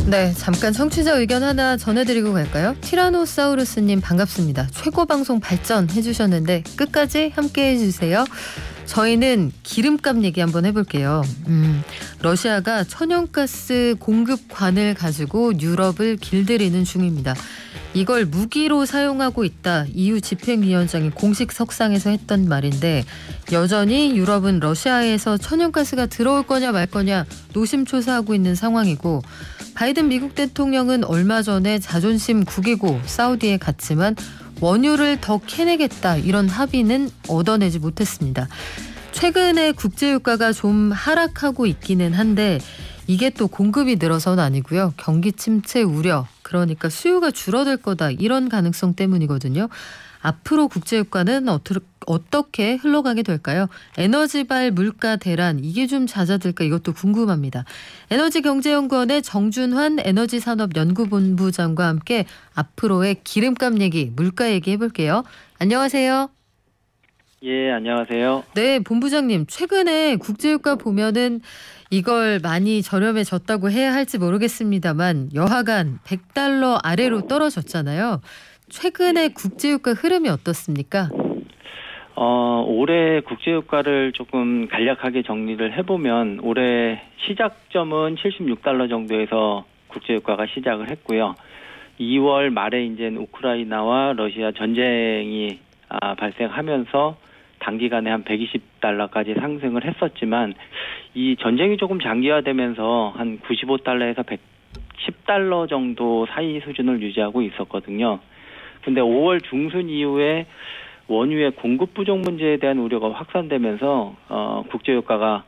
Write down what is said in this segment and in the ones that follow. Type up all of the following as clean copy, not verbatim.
네, 잠깐 청취자 의견 하나 전해드리고 갈까요? 티라노사우루스님 반갑습니다. 최고 방송 발전 해주셨는데 끝까지 함께 해주세요. 저희는 기름값 얘기 한번 해볼게요. 러시아가 천연가스 공급관을 가지고 유럽을 길들이는 중입니다. 이걸 무기로 사용하고 있다. EU 집행위원장이 공식 석상에서 했던 말인데 여전히 유럽은 러시아에서 천연가스가 들어올 거냐 말 거냐 노심초사하고 있는 상황이고 바이든 미국 대통령은 얼마 전에 자존심 구기고 사우디에 갔지만 원유를 더 캐내겠다 이런 합의는 얻어내지 못했습니다. 최근에 국제유가가 좀 하락하고 있기는 한데 이게 또 공급이 늘어서는 아니고요. 경기 침체 우려, 그러니까 수요가 줄어들 거다 이런 가능성 때문이거든요. 앞으로 국제유가는 어떻게 흘러가게 될까요? 에너지발 물가 대란 이게 좀 잦아들까 이것도 궁금합니다. 에너지경제연구원의 정준환 에너지산업연구본부장과 함께 앞으로의 기름값 얘기, 물가 얘기 해볼게요. 안녕하세요. 예, 안녕하세요. 네, 본부장님. 최근에 국제유가 보면은 이걸 많이 저렴해졌다고 해야 할지 모르겠습니다만 여하간 $100 아래로 떨어졌잖아요. 최근에 국제유가 흐름이 어떻습니까? 올해 국제유가를 조금 간략하게 정리를 해보면 올해 시작점은 $76 정도에서 국제유가가 시작을 했고요. 2월 말에 이제 우크라이나와 러시아 전쟁이 발생하면서 단기간에 한 $120까지 상승을 했었지만 이 전쟁이 조금 장기화되면서 한 $95에서 $110 정도 사이 수준을 유지하고 있었거든요. 근데 5월 중순 이후에 원유의 공급 부족 문제에 대한 우려가 확산되면서 국제유가가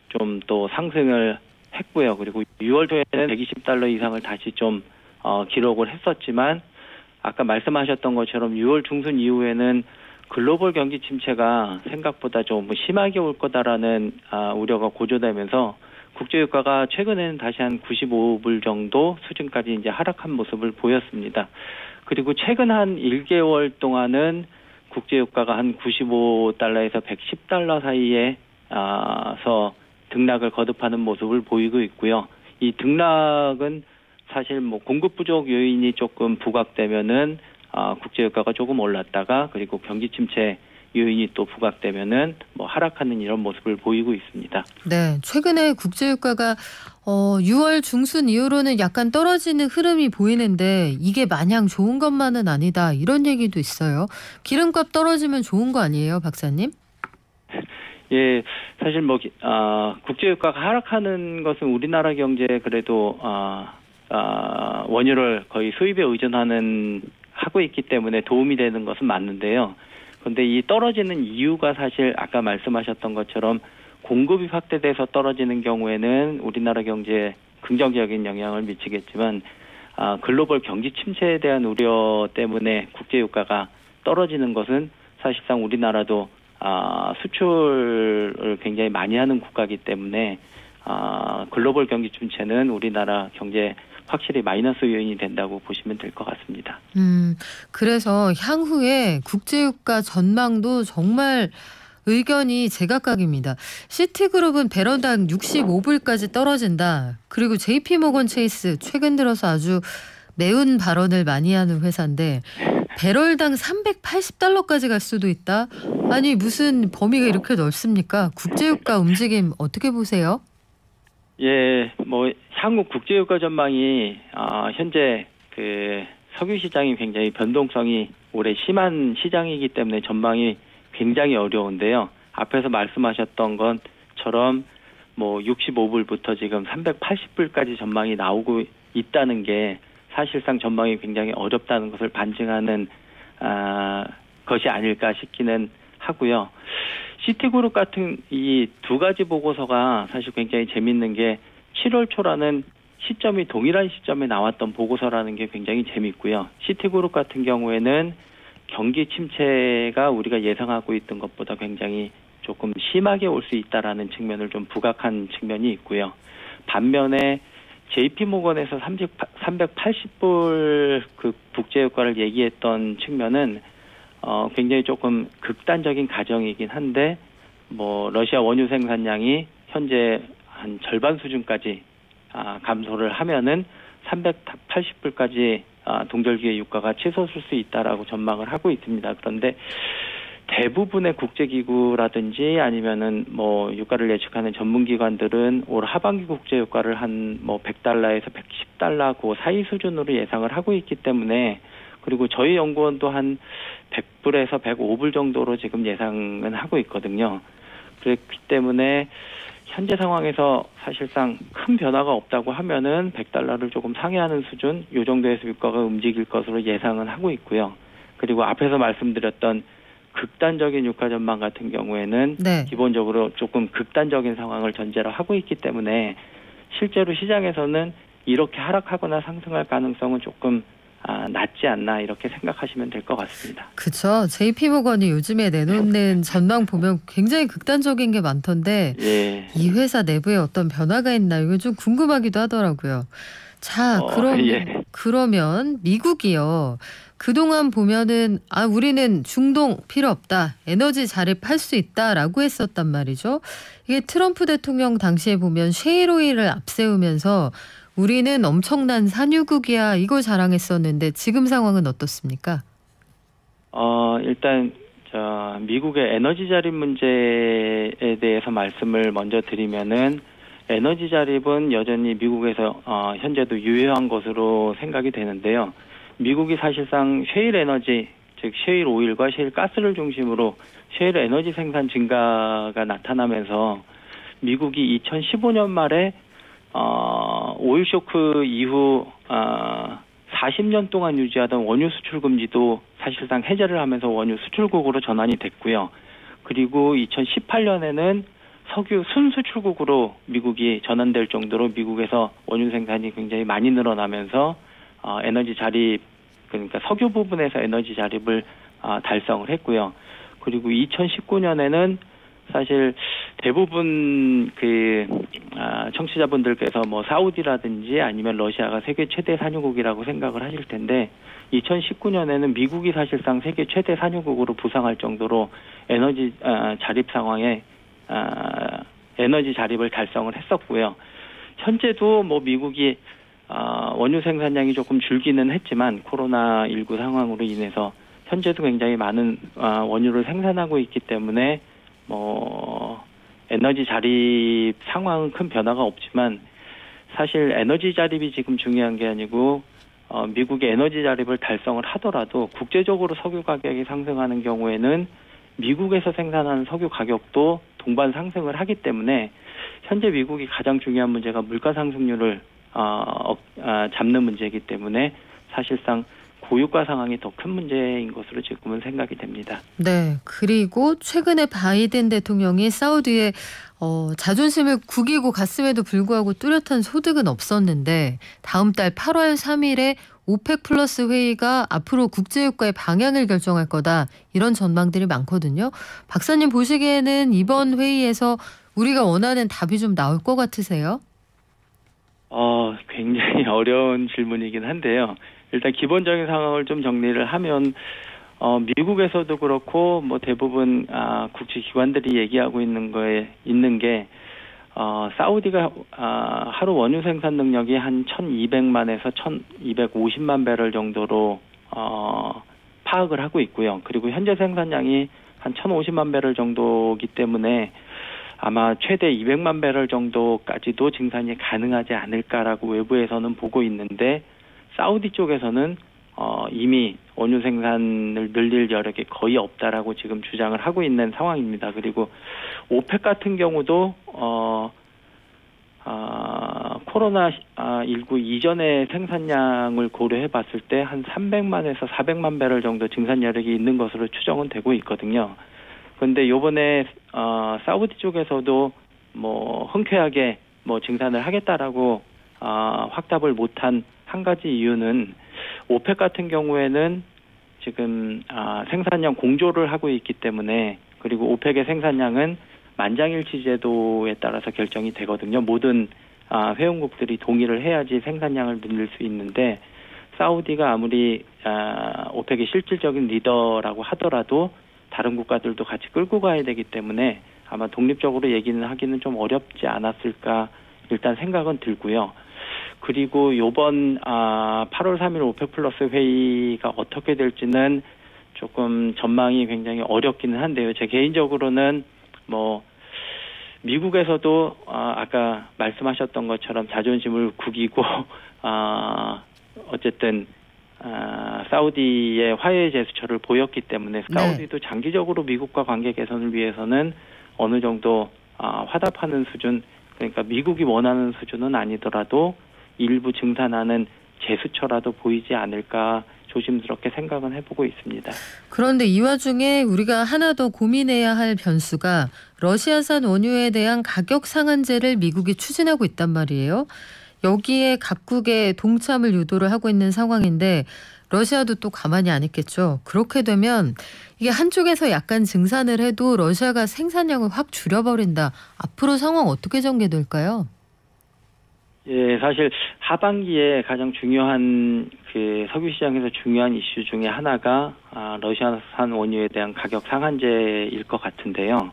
좀 또 상승을 했고요. 그리고 6월 초에는 $120 이상을 다시 좀 기록을 했었지만 아까 말씀하셨던 것처럼 6월 중순 이후에는 글로벌 경기 침체가 생각보다 좀 심하게 올 거다라는 우려가 고조되면서 국제유가가 최근에는 다시 한 $95 정도 수준까지 이제 하락한 모습을 보였습니다. 그리고 최근 한 1개월 동안은 국제유가가 한 $95에서 $110 사이에서 등락을 거듭하는 모습을 보이고 있고요. 이 등락은 사실 뭐 공급 부족 요인이 조금 부각되면은 국제유가가 조금 올랐다가 그리고 경기 침체 요인이 또 부각되면은 뭐 하락하는 이런 모습을 보이고 있습니다. 네, 최근에 국제유가가 6월 중순 이후로는 약간 떨어지는 흐름이 보이는데 이게 마냥 좋은 것만은 아니다 이런 얘기도 있어요. 기름값 떨어지면 좋은 거 아니에요, 박사님? 예, 사실 뭐 국제유가가 하락하는 것은 우리나라 경제에 그래도 원유를 거의 수입에 하고 있기 때문에 도움이 되는 것은 맞는데요. 그런데 이 떨어지는 이유가 사실 아까 말씀하셨던 것처럼 공급이 확대돼서 떨어지는 경우에는 우리나라 경제에 긍정적인 영향을 미치겠지만 글로벌 경기 침체에 대한 우려 때문에 국제유가가 떨어지는 것은 사실상 우리나라도 수출을 굉장히 많이 하는 국가이기 때문에 글로벌 경기 침체는 우리나라 경제에 확실히 마이너스 요인이 된다고 보시면 될 것 같습니다. 그래서 향후에 국제유가 전망도 정말 의견이 제각각입니다. 시티그룹은 배럴당 $65까지 떨어진다. 그리고 JP모건 체이스 최근 들어서 아주 매운 발언을 많이 하는 회사인데 배럴당 $380까지 갈 수도 있다. 아니 무슨 범위가 이렇게 넓습니까? 국제유가 움직임 어떻게 보세요? 예, 뭐 향후 국제유가 전망이 현재 그 석유 시장이 굉장히 변동성이 올해 심한 시장이기 때문에 전망이 굉장히 어려운데요. 앞에서 말씀하셨던 것처럼 뭐 $65부터 지금 $380까지 전망이 나오고 있다는 게 사실상 전망이 굉장히 어렵다는 것을 반증하는 것이 아닐까 싶기는 하고요. 시티그룹 같은 이 두 가지 보고서가 사실 굉장히 재밌는 게 7월 초라는 시점이 동일한 시점에 나왔던 보고서라는 게 굉장히 재밌고요. 시티그룹 같은 경우에는 경기 침체가 우리가 예상하고 있던 것보다 굉장히 조금 심하게 올 수 있다라는 측면을 좀 부각한 측면이 있고요. 반면에 JP모건에서 $380 그 국제유가를 얘기했던 측면은 굉장히 조금 극단적인 가정이긴 한데 뭐 러시아 원유 생산량이 현재 한 절반 수준까지 감소를 하면은 380불까지 동절기의 유가가 치솟을 수 있다라고 전망을 하고 있습니다. 그런데 대부분의 국제기구라든지 아니면은 뭐 유가를 예측하는 전문기관들은 올 하반기 국제 유가를 한 뭐 100달러에서 110달러 그 사이 수준으로 예상을 하고 있기 때문에, 그리고 저희 연구원도 한 100불에서 105불 정도로 지금 예상은 하고 있거든요. 그렇기 때문에 현재 상황에서 사실상 큰 변화가 없다고 하면은 100달러를 조금 상회하는 수준, 이 정도에서 유가가 움직일 것으로 예상은 하고 있고요. 그리고 앞에서 말씀드렸던 극단적인 유가 전망 같은 경우에는 네. 기본적으로 조금 극단적인 상황을 전제로 하고 있기 때문에 실제로 시장에서는 이렇게 하락하거나 상승할 가능성은 조금 낮지 않나, 이렇게 생각하시면 될 것 같습니다. 그렇죠. JP모건이 요즘에 내놓는 전망 보면 굉장히 극단적인 게 많던데 예. 이 회사 내부에 어떤 변화가 있나 이거 좀 궁금하기도 하더라고요. 자, 예. 그러면 미국이요. 그동안 보면은 우리는 중동 필요 없다. 에너지 자립할 수 있다라고 했었단 말이죠. 이게 트럼프 대통령 당시에 보면 셰일오일을 앞세우면서 우리는 엄청난 산유국이야 이거 자랑했었는데 지금 상황은 어떻습니까? 일단 미국의 에너지 자립 문제에 대해서 말씀을 먼저 드리면은, 에너지 자립은 여전히 미국에서 현재도 유효한 것으로 생각이 되는데요. 미국이 사실상 셰일 에너지, 즉 셰일 오일과 셰일 가스를 중심으로 셰일 에너지 생산 증가가 나타나면서 미국이 2015년 말에 오일 쇼크 이후 40년 동안 유지하던 원유 수출 금지도 사실상 해제를 하면서 원유 수출국으로 전환이 됐고요. 그리고 2018년에는 석유 순수출국으로 미국이 전환될 정도로 미국에서 원유 생산이 굉장히 많이 늘어나면서 에너지 자립, 그러니까 석유 부분에서 에너지 자립을 달성을 했고요. 그리고 2019년에는 사실 대부분 청취자분들께서 뭐 사우디라든지 아니면 러시아가 세계 최대 산유국이라고 생각을 하실 텐데, 2019년에는 미국이 사실상 세계 최대 산유국으로 부상할 정도로 에너지 자립 상황에 에너지 자립을 달성을 했었고요. 현재도 뭐 미국이 원유 생산량이 조금 줄기는 했지만 코로나19 상황으로 인해서 현재도 굉장히 많은 원유를 생산하고 있기 때문에 뭐 에너지 자립 상황은 큰 변화가 없지만, 사실 에너지 자립이 지금 중요한 게 아니고 미국의 에너지 자립을 달성을 하더라도 국제적으로 석유 가격이 상승하는 경우에는 미국에서 생산하는 석유 가격도 동반 상승을 하기 때문에 현재 미국이 가장 중요한 문제가 물가 상승률을 잡는 문제이기 때문에 사실상 고유가 상황이 더 큰 문제인 것으로 지금은 생각이 됩니다. 네. 그리고 최근에 바이든 대통령이 사우디에 자존심을 구기고 갔음에도 불구하고 뚜렷한 소득은 없었는데 다음 달 8월 3일에 오펙 플러스 회의가 앞으로 국제유가의 방향을 결정할 거다. 이런 전망들이 많거든요. 박사님 보시기에는 이번 회의에서 우리가 원하는 답이 좀 나올 것 같으세요? 굉장히 어려운 질문이긴 한데요. 일단 기본적인 상황을 좀 정리를 하면 미국에서도 그렇고 뭐 대부분 국제 기관들이 얘기하고 있는 게 사우디가 하루 원유 생산 능력이 한 1,200만에서 1,250만 배럴 정도로 파악을 하고 있고요. 그리고 현재 생산량이 한 1,050만 배럴 정도이기 때문에 아마 최대 200만 배럴 정도까지도 증산이 가능하지 않을까라고 외부에서는 보고 있는데, 사우디 쪽에서는 이미 원유 생산을 늘릴 여력이 거의 없다라고 지금 주장을 하고 있는 상황입니다. 그리고 오펙 같은 경우도 코로나19 이전의 생산량을 고려해 봤을 때 한 300만에서 400만 배럴 정도 증산 여력이 있는 것으로 추정은 되고 있거든요. 그런데 요번에 사우디 쪽에서도 뭐 흔쾌하게 뭐 증산을 하겠다라고 확답을 못한 한 가지 이유는, 오펙 같은 경우에는 지금 생산량 공조를 하고 있기 때문에, 그리고 오펙의 생산량은 만장일치 제도에 따라서 결정이 되거든요. 모든 회원국들이 동의를 해야지 생산량을 늘릴 수 있는데, 사우디가 아무리 오펙의 실질적인 리더라고 하더라도 다른 국가들도 같이 끌고 가야 되기 때문에 아마 독립적으로 얘기는 하기는 좀 어렵지 않았을까 일단 생각은 들고요. 그리고 요번 8월 3일 오펙 플러스 회의가 어떻게 될지는 조금 전망이 굉장히 어렵기는 한데요. 제 개인적으로는 뭐 미국에서도 아까 말씀하셨던 것처럼 자존심을 구기고 어쨌든 사우디의 화해 제스처를 보였기 때문에 사우디도 장기적으로 미국과 관계 개선을 위해서는 어느 정도 화답하는 수준, 그러니까 미국이 원하는 수준은 아니더라도 일부 증산하는 제스처라도 보이지 않을까 조심스럽게 생각은 해보고 있습니다. 그런데 이 와중에 우리가 하나 더 고민해야 할 변수가 러시아산 원유에 대한 가격 상한제를 미국이 추진하고 있단 말이에요. 여기에 각국의 동참을 유도를 하고 있는 상황인데 러시아도 또 가만히 안 있겠죠. 그렇게 되면 이게 한쪽에서 약간 증산을 해도 러시아가 생산량을 확 줄여버린다. 앞으로 상황 어떻게 전개될까요? 예, 사실 하반기에 가장 중요한 그 석유 시장에서 중요한 이슈 중에 하나가 러시아산 원유에 대한 가격 상한제일 것 같은데요.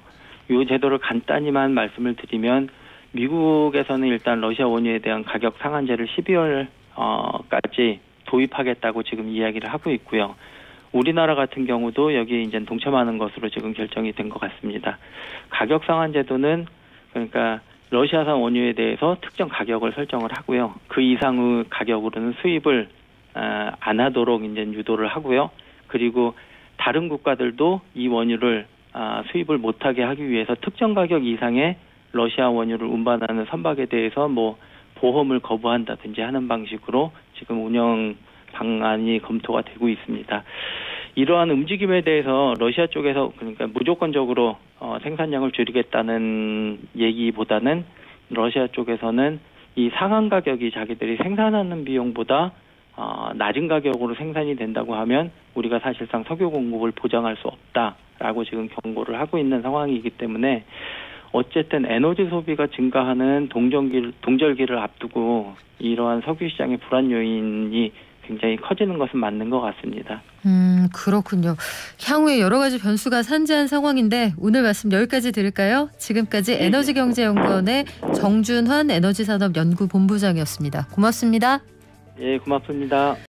이 제도를 간단히만 말씀을 드리면 미국에서는 일단 러시아 원유에 대한 가격 상한제를 12월까지 도입하겠다고 지금 이야기를 하고 있고요. 우리나라 같은 경우도 여기에 이제 동참하는 것으로 지금 결정이 된 것 같습니다. 가격 상한제도는 그러니까 러시아산 원유에 대해서 특정 가격을 설정을 하고요. 그 이상의 가격으로는 수입을 안 하도록 이제 유도를 하고요. 그리고 다른 국가들도 이 원유를 수입을 못하게 하기 위해서 특정 가격 이상의 러시아 원유를 운반하는 선박에 대해서 뭐 보험을 거부한다든지 하는 방식으로 지금 운영 방안이 검토가 되고 있습니다. 이러한 움직임에 대해서 러시아 쪽에서 그러니까 무조건적으로 생산량을 줄이겠다는 얘기보다는 러시아 쪽에서는 이 상한 가격이 자기들이 생산하는 비용보다 낮은 가격으로 생산이 된다고 하면 우리가 사실상 석유 공급을 보장할 수 없다라고 지금 경고를 하고 있는 상황이기 때문에 어쨌든 에너지 소비가 증가하는 동절기를 앞두고 이러한 석유 시장의 불안 요인이 굉장히 커지는 것은 맞는 것 같습니다. 그렇군요. 향후에 여러 가지 변수가 산재한 상황인데 오늘 말씀 여기까지 들을까요? 지금까지 에너지경제연구원의 정준환 에너지산업연구본부장이었습니다. 고맙습니다. 예, 고맙습니다.